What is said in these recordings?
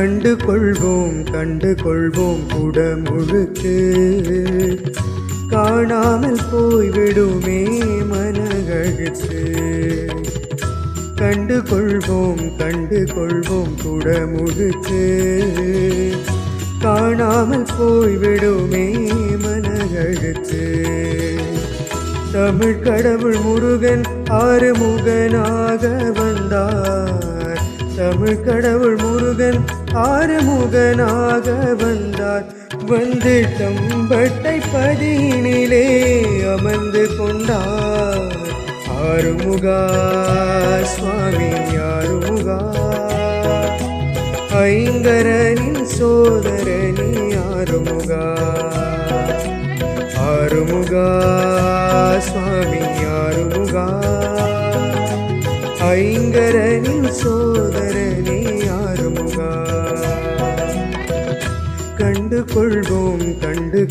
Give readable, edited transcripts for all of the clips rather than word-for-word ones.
கண்டு கொள்வோம் குடமுழுக்கு காணாமல் போய்விடுமே மனகழுத்து. கண்டு கொள்வோம் குடமுழுக்கு காணாமல் போய்விடுமே மனகழுத்து. தமிழ் கடவுள் முருகன் ஆறுமுகனாக வந்தார். தமிழ் கடவுள் முருகன் ஆறுமுகனாக வந்தார். வந்து தம்பட்டை பதியினிலே அமர்ந்து கொண்டார். ஆறுமுகா சுவாமி ஆறுமுகா, ஐங்கரனின் சோதரனே ஆறுமுகா. ஆறுமுகா சுவாமி ஆறுமுகா, ஐங்கரனின் சோதரனே ஆறுமுகா. கண்டு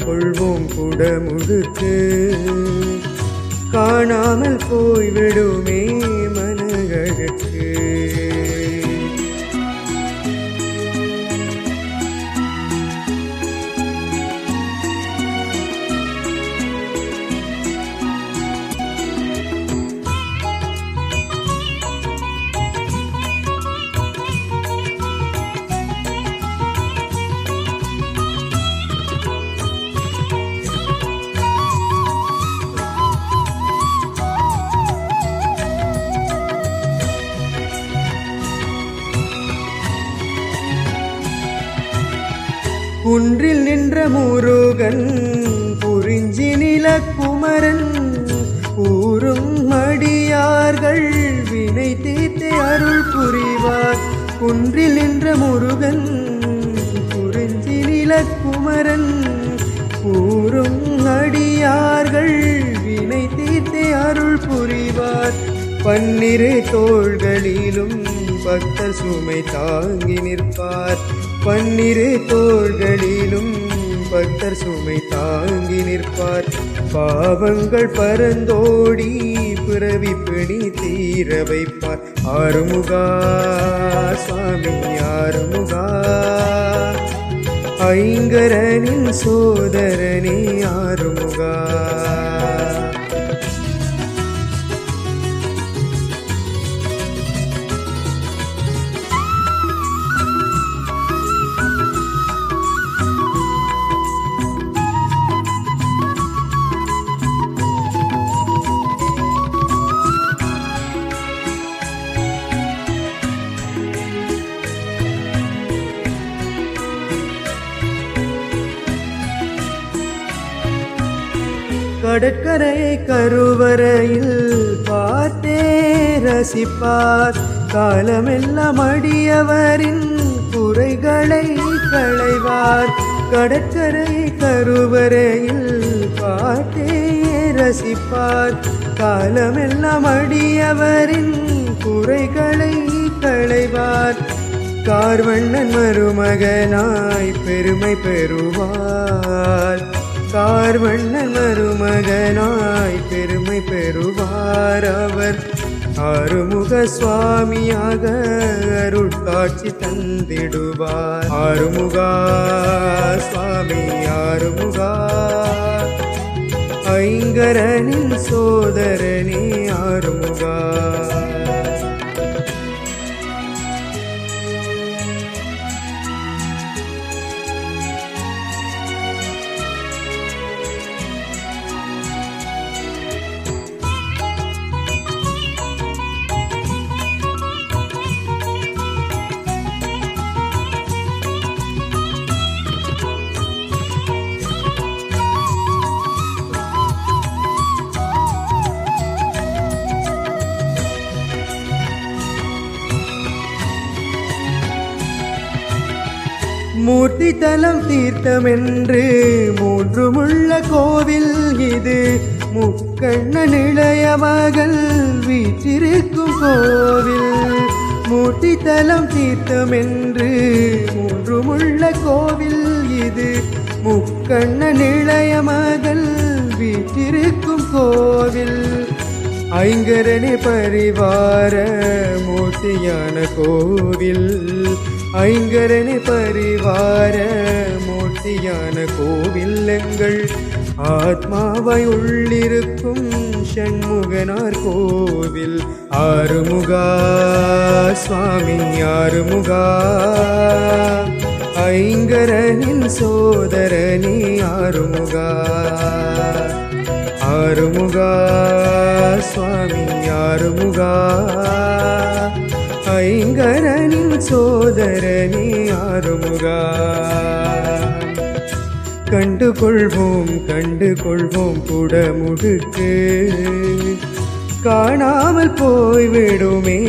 கொள்வோம் குடமுழுக்கு காணாமல் போய்விடுமே மனகழுக்கு. குன்றில் நின்ற முருகன் குறிஞ்சி நிலக்குமரன் கூறும் அடியார்கள் வினை தீர்த்தே அருள் புரிவார். குன்றில் நின்ற முருகன் குறிஞ்சி நிலக்குமரன் கூறும் அடியார்கள் வினை தீர்த்தே அருள் புரிவார். பன்னிரு தோள்களிலும் பக்தர் சுமை தாங்கி நிற்பார். பன்னிரு தோள்களிலும் பக்தர் சுமை தாங்கி நிற்பார். பாவங்கள் பரந்தோடி பிறவி பிணி தீர வைப்பார். ஆறுமுகா சுவாமி ஆறுமுகா, ஐங்கரனின் சோதரனே ஆறுமுகா. கடற்கரை கருவறையில் பார்த்தே ரசிப்பார். காலமெல்லாம் அடியவரின் குறைகளை களைவார். கடற்கரை கருவறையில் பார்த்தே ரசிப்பார். காலமெல்லாம் அடியவரின் குறைகளை களைவார். கார்வண்ணன் மருமகனாய் பெருமை பெறுவார். கார்வண்ணன் மருமகனாய் பெருமை பெறுவார். அவர் ஆறுமுக சுவாமியாக அருட்காட்சி தந்திடுவார். ஆறுமுகா சுவாமி ஆறுமுகா, ஐங்கரனின் சோதரனே ஆறுமுகா. மூர்த்தி தலம் தீர்த்தம் என்று மூன்றுமுள்ள கோவில் இது. முக்கண்ணன் இளைய மகள் வீற்றிருக்கும் கோவில். மூர்த்தி தலம் தீர்த்தம் என்று மூன்றுமுள்ள கோவில் இது. முக்கண்ணன் இளைய மகள் வீற்றிருக்கும் கோவில். ஐங்கரனே பரிவார மூர்த்தியான கோவில். ஐங்கரனே பரிவார மூர்த்தியான கோவில் எங்கள் ஆத்மாவை உள்ளிருக்கும் ஷண்முகனார் கோவில். ஆறுமுகா சுவாமி ஆறுமுகா, ஐங்கரனின் சோதரனே ஆறுமுகா. ஆறுமுகா சுவாமி ஆறுமுகா, ஐங்கரனின் சோதரனே ஆறுமுகா. கண்டுகொள்வோம் கண்டுகொள்வோம் குடமுழுக்கு, காணாமல் போய்விடுமே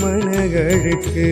மனகழுக்கு.